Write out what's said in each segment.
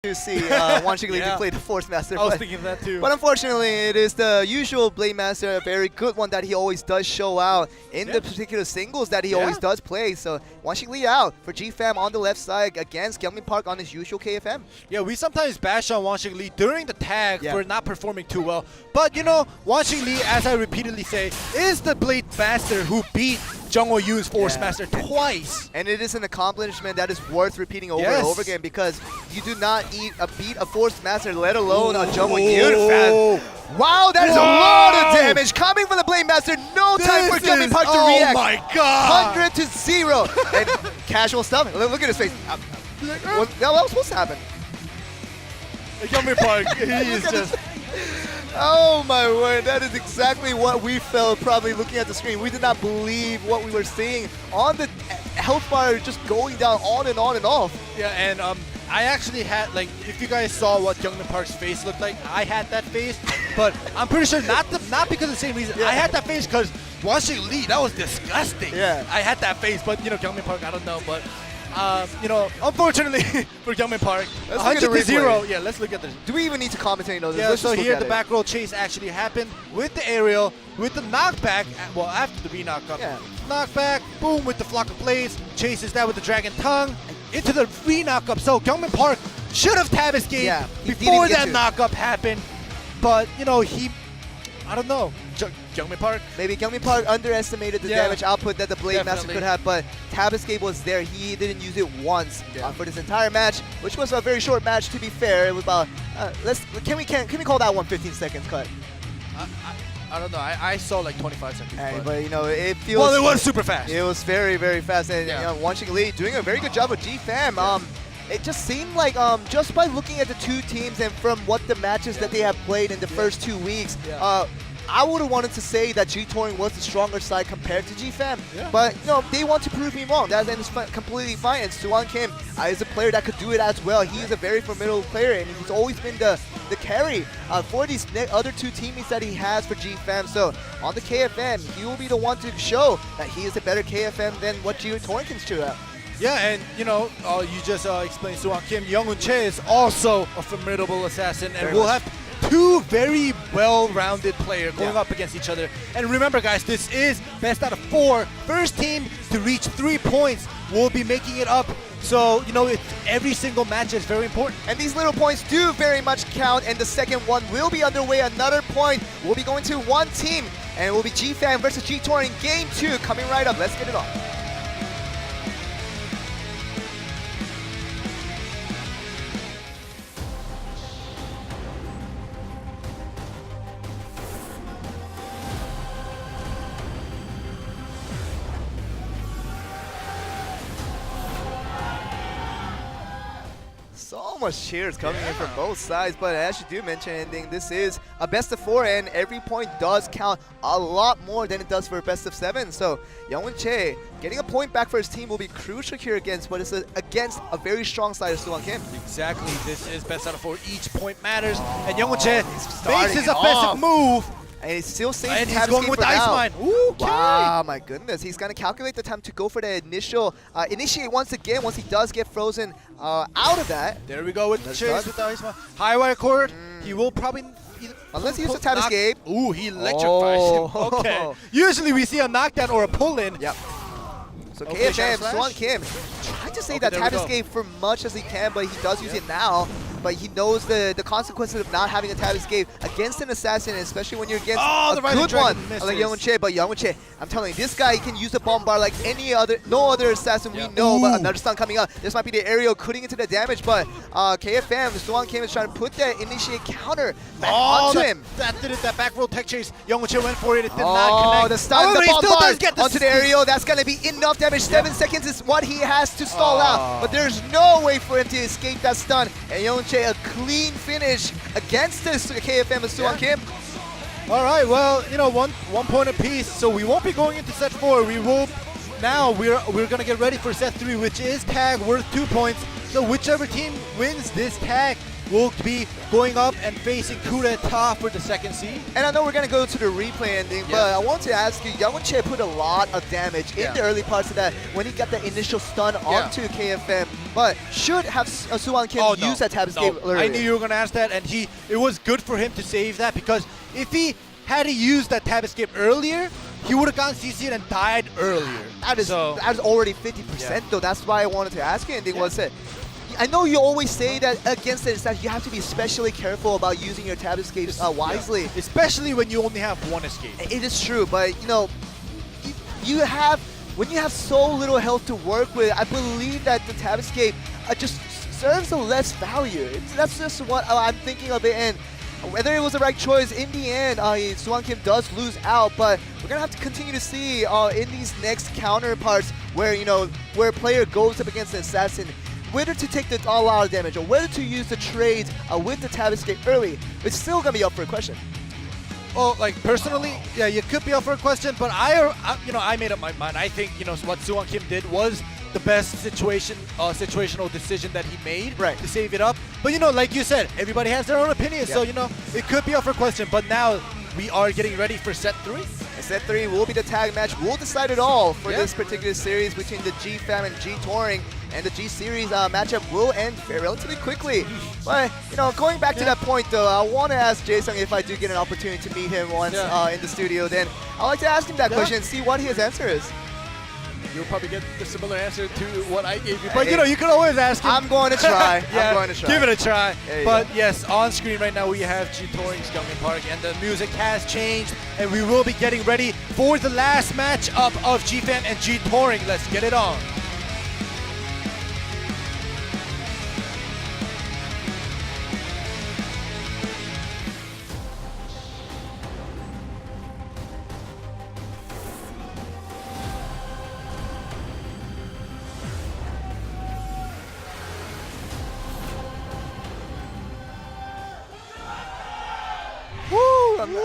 to see Wanshing Lee play the Force Master. I was thinking that too. But unfortunately, it is the usual Blade Master, a very good one that he always does show out in the particular singles that he always does play. So Wanshing Lee out for GFAM on the left side against Kyungmin Park on his usual KFM. Yeah, we sometimes bash on Wanshing Lee during the tag for not performing too well. But you know, Wanshing Lee, as I repeatedly say, is the Blade Master who beat Jungho Yoon's Force Master twice. And it is an accomplishment that is worth repeating over and over again, because you do not beat a Force Master, let alone a Jungho Yoon fan. Wow, that is a lot of damage coming from the Blade Master. No time for Kyungmin Park to react. Oh my god! 100 to 0. And casual stuff. Look at his face. What was supposed to happen? Kyungmin Park, he is just... Oh my word, that is exactly what we felt probably looking at the screen. We did not believe what we were seeing on the health bar, just going down on and on and off. Yeah, and I actually had, like, if you guys saw what Kyungmin Park's face looked like, I had that face, but I'm pretty sure not because of the same reason. I had that face because Wanshing Lee, that was disgusting. Yeah. I had that face, but you know, Kyungmin Park, I don't know, but you know, unfortunately for Kyungmin Park, 100 to 0. Yeah, let's look at this. Do we even need to commentate on this? Yeah, so here the back roll chase actually happened with the aerial, with the knockback, well, after the re-knock-up. Yeah. Knockback, boom, with the flock of blades, chases that with the dragon tongue, into the re-knock-up. So Kyungmin Park should have tab escaped before that knock-up happened, but, you know, I don't know. Kyungmin Park? Maybe Kyungmin Park underestimated the damage output that the Blade Master could have, but tab escape was there. He didn't use it once for this entire match, which was a very short match, to be fair. It was about, can we call that one 15 seconds cut? I don't know. I saw like 25 seconds. But you know, it feels... Well, it was super fast. It was very, very fast. And you know, Wanshing Lee doing a very good job with GFAM. It just seemed like just by looking at the two teams and from what the matches that they have played in the first 2 weeks, I would have wanted to say that G-Touring was the stronger side compared to GFAM. But you know, they want to prove me wrong. That is completely fine. And Suwon Kim is a player that could do it as well. He is a very formidable player, and he's always been the carry for these other two teammates that he has for GFAM. So on the KFM, he will be the one to show that he is a better KFM than what G-Touring can show out. Yeah, and you know, you just explained Suwon Kim. Young-Hoon Che is also a formidable assassin, and we'll have two very well-rounded players going up against each other. And remember, guys, this is best out of 4. First team to reach 3 points will be making it up. So, you know, every single match is very important. And these little points do very much count, and the second one will be underway. Another point will be going to one team, and it will be GFAM versus G-Touring Game 2 coming right up. Let's get it on. So much cheers coming in from both sides, but as you do mention, ending, this is a best of 4, and every point does count a lot more than it does for a best of 7. So Young-Hoon Che getting a point back for his team will be crucial here against what is against a very strong side of Suwon Kim. Exactly, this is best out of 4. Each point matters, and Young-Hoon Che makes his offensive move. And he's still safe. And he's going with the Ice Mine. Okay. Wow, my goodness. He's going to calculate the time to go for the initial initiate once again once he does get frozen out of that. There we go with the chase with the Ice Mine. High wire cord. He will probably... Unless he uses a tab escape. Ooh, he electrifies him. Okay. Usually we see a knockdown or a pull-in. Yep. So KFM, Suwon Kim, trying to say that tab escape for much as he can, but he does use it now. But he knows the consequences of not having a tab escape against an assassin, especially when you're against a good one like Young-Hoon Che. But Young-Hoon Che, I'm telling you, this guy can use a bomb bar like no other assassin we know. But another stun coming up. This might be the aerial cutting into the damage, but KFM, Suwon Kim is trying to put that initiate counter back onto him. That did it, that back roll tech chase. Young-Hoon Che went for it, it did not connect. Oh, the stun, the bomb bar onto the aerial. That's going to be enough damage. 7 seconds is what he has to stall out. But there's no way for him to escape that stun. And Young-Hoon Che, a clean finish against this KFM of Suwon Kim. All right, well, you know, one point apiece, so we won't be going into set 4. We will now. We're gonna get ready for set 3, which is tag worth 2 points. So whichever team wins this tag will be going up and facing coup d'etat for the second seed. And I know we're gonna go to the replay ending, but I want to ask you, Young Che put a lot of damage in the early parts of that when he got the initial stun onto KFM, but should have Suwon Kim use that tab escape earlier. I knew you were gonna ask that, and it was good for him to save that, because if he had he used that tab escape earlier, he would have gotten CC'd and died earlier. That is already 50% though. That's why I wanted to ask you. And was it? I know you always say that against it, that you have to be especially careful about using your tab escapes wisely, especially when you only have one escape. It is true, but you know, when you have so little health to work with, I believe that the tab escape just serves a less value. That's just what I'm thinking of it. And whether it was the right choice, in the end, Suwon Kim does lose out, but we're gonna have to continue to see in these next counterparts where where a player goes up against an assassin, whether to take the all-out damage or whether to use the trades with the tab escape early. It's still gonna be up for a question. Well, like personally, yeah, you could be up for a question, but I made up my mind. I think what Suwon Kim did was the best situational decision that he made to save it up. But like you said, everybody has their own opinion, so it could be up for question. But now we are getting ready for set 3. And set 3 will be the tag match. We'll decide it all for this particular series between the G-Fam and G-Touring, and the G-Series matchup will end relatively quickly. But going back to that point though, I want to ask Jae-sung if I do get an opportunity to meet him once in the studio. Then I'd like to ask him that question and see what his answer is. You'll probably get the similar answer to what I gave you. But you can always ask him. I'm going to try. I'm going to try. Give it a try. But yes, on screen right now we have G-Touring's Gyeongmin Park, and the music has changed, and we will be getting ready for the last matchup of G-Fam and G-Touring. Let's get it on.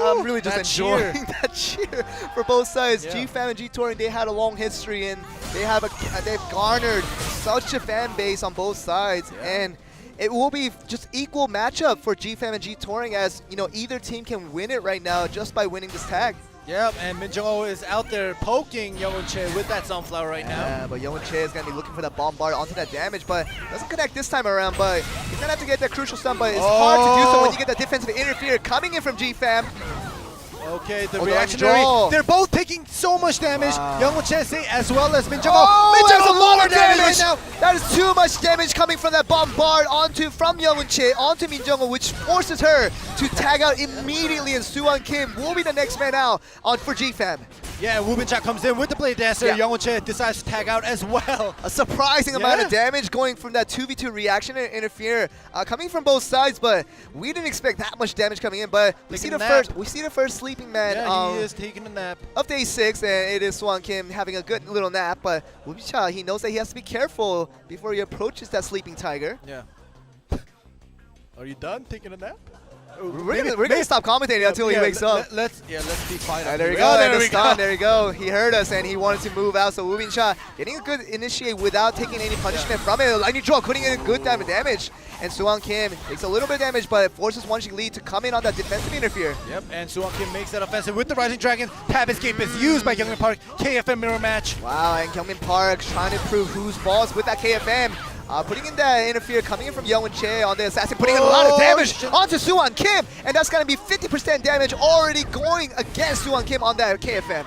I'm really just enjoying that cheer for both sides. G-Fam and G-Touring, they had a long history, and they've garnered such a fan base on both sides, and it will be just equal matchup for G-Fam and G-Touring, as either team can win it right now just by winning this tag. Yep, and Min Jung-ho is out there poking Young Che with that sunflower right now. Yeah, but Young Che is going to be looking for that bombard onto that damage, but doesn't connect this time around. But he's going to have to get that crucial stun, but it's hard to do so when you get that defensive interfere coming in from G-Fam. Okay, the reactionary. They're both taking so much damage. Young Che as well as Min Jung-ho. Oh, Min Jung-ho a lot of damage right now. That is too much damage coming from that bombard from Young Che onto Min Jung-ho, which forces her to tag out immediately, and Suwon Kim will be the next man out for G-Fam. Yeah, Woo Bin-cha comes in with the Blade Dancer. Young Che decides to tag out as well. A surprising amount of damage going from that 2v2 reaction and interfere coming from both sides, but we didn't expect that much damage coming in. But we see the first sleeping man. Yeah, he is taking a nap. Of day 6, and it is Suwon Kim having a good little nap. But Woo Bin-cha, he knows that he has to be careful before he approaches that sleeping tiger. Yeah. Are you done taking a nap? We're gonna stop commentating until he wakes up. Let's be quiet. There we go. There we go. He heard us and he wanted to move out. So Woo Bin-cha getting a good initiate without taking any punishment from it. Lightning draw, putting in a good damage. And Suwon Kim takes a little bit of damage, but it forces Wonshik Lee to come in on that defensive interfere. Yep, and Suwon Kim makes that offensive with the Rising Dragon. Tab escape is used by Gyeongmin Park. KFM mirror match. Wow, and Gyeongmin Park trying to prove who's boss with that KFM. Putting in that interfere, coming in from Young Che on the assassin, putting in a lot of damage onto Suwon Kim, and that's going to be 50% damage already going against Suwon Kim on that KFM.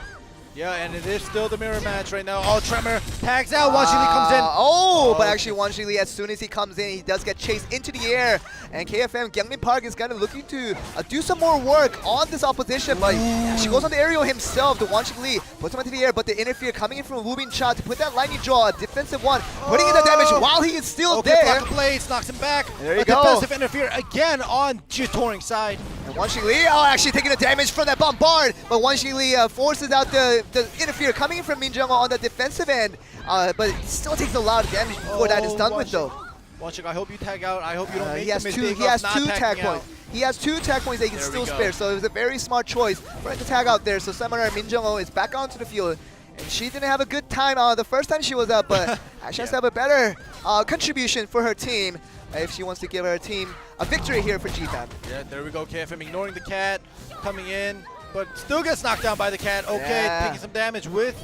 Yeah, and it is still the mirror match right now. All Tremor tags out. Wonshik Lee comes in. But actually Wonshik Lee, as soon as he comes in, he does get chased into the air. And KFM, Gyeongmin Park is kind of looking to do some more work on this opposition. But she goes on the aerial himself, the Wonshik Lee, puts him into the air. But the interfere coming in from Woo Bin-cha to put that lightning draw, a defensive one, putting in the damage while he is still there. Block the blades, knocks him back. There you go. Defensive interfere again on G-Touring side. And Wonshik Lee, actually taking the damage from that bombard. But Wonshik Lee forces out the interfere coming in from Min Jung-ho on the defensive end, but it still takes a lot of damage before that is done with though. Wonshik, I hope you tag out. I hope you don't make the mistake He has of two not tag tagging points. He has 2 tag points that he can still spare, so it was a very smart choice for him to tag out there. So Samurai Min Jung-ho is back onto the field, and she didn't have a good time the first time she was up, but she has to have a better contribution for her team. if she wants to give her team a victory here for GFAM. Yeah, there we go. KFM ignoring the cat, coming in, but still gets knocked down by the cat. Okay, Yeah. taking some damage with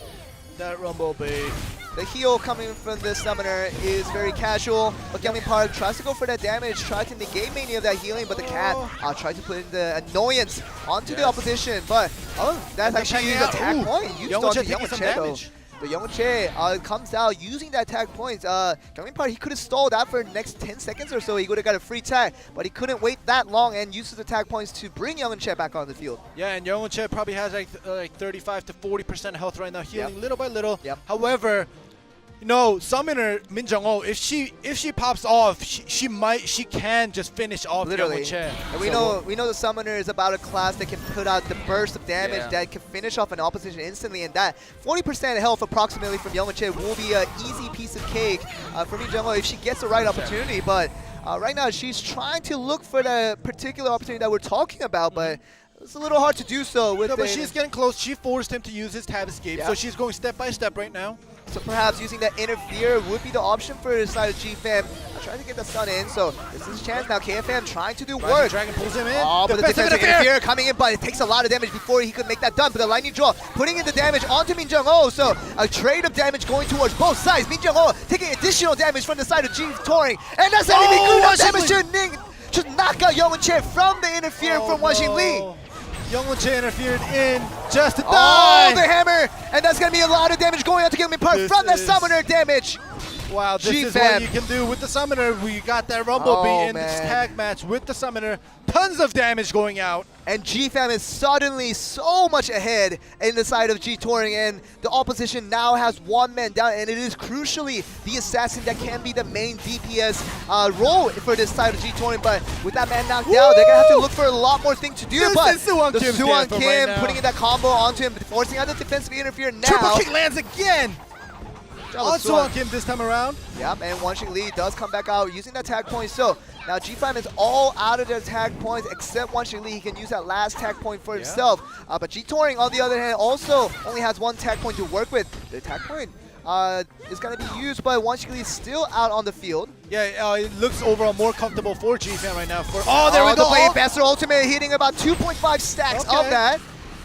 that Rumble Bait. The heal coming from the summoner is very casual, but Gyeongmin Park tries to go for that damage, tries to negate many of that healing, but the cat tries to put in the annoyance onto the opposition. But that's actually the attack point used on the taking some Youngwon damage. The Youngwon comes out using that tag points. Gyeongmin Park, he could have stalled that for the next 10 seconds or so. He would have got a free tag, but he couldn't wait that long and uses the tag points to bring Youngwon back on the field. Yeah, and Youngwon probably has like 35 to 40% health right now, healing little by little. Yep. However, you know, summoner Min Jung-ho, if she pops off, she can just finish off Literally. Youngwon. And we know the summoner is about a class that can put out the burst of damage that can finish off an opposition instantly, and that 40% health approximately from Youngwon will be an easy piece of cake for Min Jung-ho if she gets the right opportunity. But right now she's trying to look for the particular opportunity that we're talking about, but it's a little hard to do so with but she's getting close. She forced him to use his tab escape, so she's going step by step right now. So perhaps using that interfere would be the option for the side of GFAM. Trying to get the stun in, so this is his chance now. KFM trying to do work. Dragon pulls him in. Oh, but the defensive interfere coming in, but it takes a lot of damage before he could make that done. But the lightning draw, putting in the damage onto Min Jung-ho, so a trade of damage going towards both sides. Min Jung-ho taking additional damage from the side of G Touring, and that's not even good enough damage to knock out Youngwon from the interfere from Wanxing Lee. Youngwon interfered in just to die. Oh, the hammer! And that's going to be a lot of damage going on to Gyeongmin Park from the summoner damage. Wow, this is what you can do with the summoner. We got that Rumble Bee in this tag match with the summoner. Tons of damage going out. And GFAM is suddenly so much ahead in the side of G Touring, and the opposition now has one man down, and it is crucially the assassin that can be the main DPS role for this side of G Touring. But with that man knocked down, they're gonna have to look for a lot more things to do. But the Suwon Kim putting in that combo onto him, forcing out the defensive interfere now. Triple kick lands again. On Suwon Kim this time around. Yep, and Wanxing Lee does come back out using that tag point. So now GFAM is all out of their tag points except Wanxing Lee. He can use that last tag point for himself. But G Touring, on the other hand, also only has one tag point to work with. The tag point is going to be used, but Wanxing Lee is still out on the field. Yeah, it looks overall more comfortable for GFAM right now. There we go. The Blade Master ultimate hitting about 2.5 stacks of that.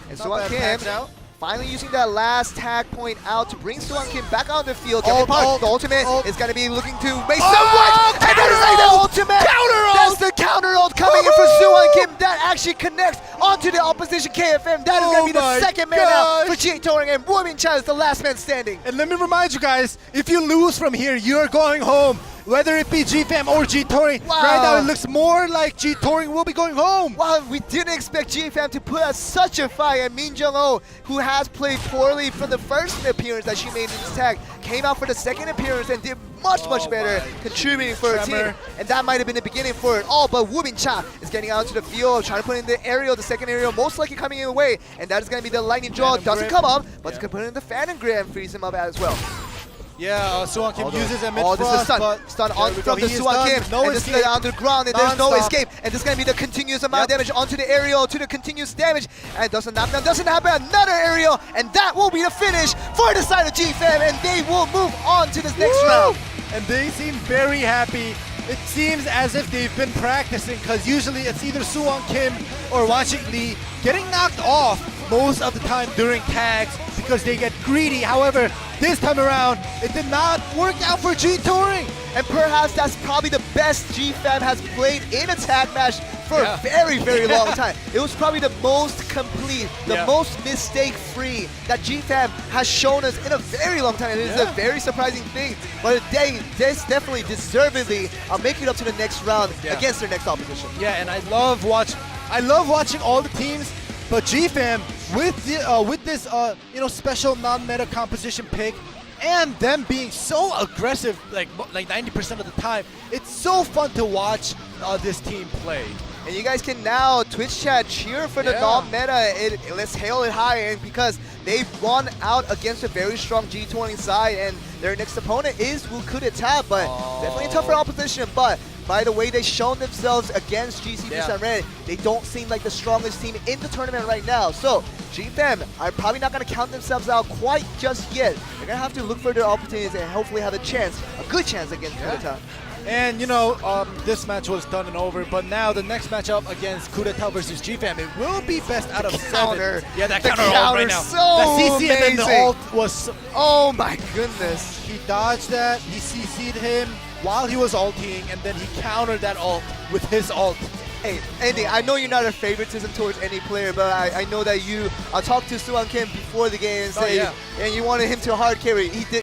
And Suwon Kim finally using that last tag point out to bring Suwon Kim back on the field. The ultimate is going to be looking to make some work. And that is like the ultimate. That's the counter ult coming in for Suwon Kim. That actually connects onto the opposition KFM. That is going to be the second man out for G Touring, and Woo Min-cha is the last man standing. And let me remind you guys, if you lose from here, you're going home. Whether it be GFAM or G Touring, right now it looks more like G Touring will be going home. Wow, we didn't expect GFAM to put out such a fight, and Min Jung-ho, who has played poorly for the first appearance that she made in this tag, came out for the second appearance and did much better contributing for her team. And that might have been the beginning for it all, but Woo Min-cha is getting out to the field, trying to put in the aerial, the second aerial, most likely coming in away, and that is going to be the lightning draw. Doesn't come up, but it's going to put in the Phantom Grip and freeze him up as well. Yeah, Suwon Kim uses a mid-frost, this is stun on from the Suwon Kim, and this is the underground, and there's no escape, and this is going to be the continuous amount of damage onto the aerial, to the continuous damage, and doesn't knock down, doesn't happen, another aerial, and that will be the finish for the side of GFAM, and they will move on to this next round. And they seem very happy. It seems as if they've been practicing, because usually it's either Suwon Kim or Wanxing Lee getting knocked off most of the time during tags because they get greedy. However, this time around, it did not work out for G Touring. And perhaps that's probably the best GFAM has played in a tag match for a very long time. It was probably the most complete, the most mistake-free that GFAM has shown us in a very long time. And it is a very surprising thing. But they definitely deservedly make it up to the next round against their next opposition. Yeah, and I love watching all the teams, but GFAM with this special non-meta composition pick, and them being so aggressive like 90% of the time, it's so fun to watch this team play. And you guys can now Twitch chat cheer for the non-meta. Let's hail it high, and because they've won out against a very strong G Touring side, and their next opponent is Wukudeta, but definitely a tougher opposition. But by the way they've shown themselves against GC Busan Red, they don't seem like the strongest team in the tournament right now. So GFAM are probably not going to count themselves out quite just yet. They're going to have to look for their opportunities and hopefully have a good chance against Wukudeta. And you know, this match was done and over, but now the next matchup against Coup d'etat versus GFAM, it will be best out of counter. 7. Yeah, that The counter ult counter right now. so that CC and then the amazing. ult was... Oh my goodness. He dodged that, he CC'd him while he was ulting, and then he countered that ult with his ult. Hey, Andy, I know you're not a favoritism towards any player, but I know that you talked to Suwon Kim before the game and Oh, say yeah. and you wanted him to hard carry. He did.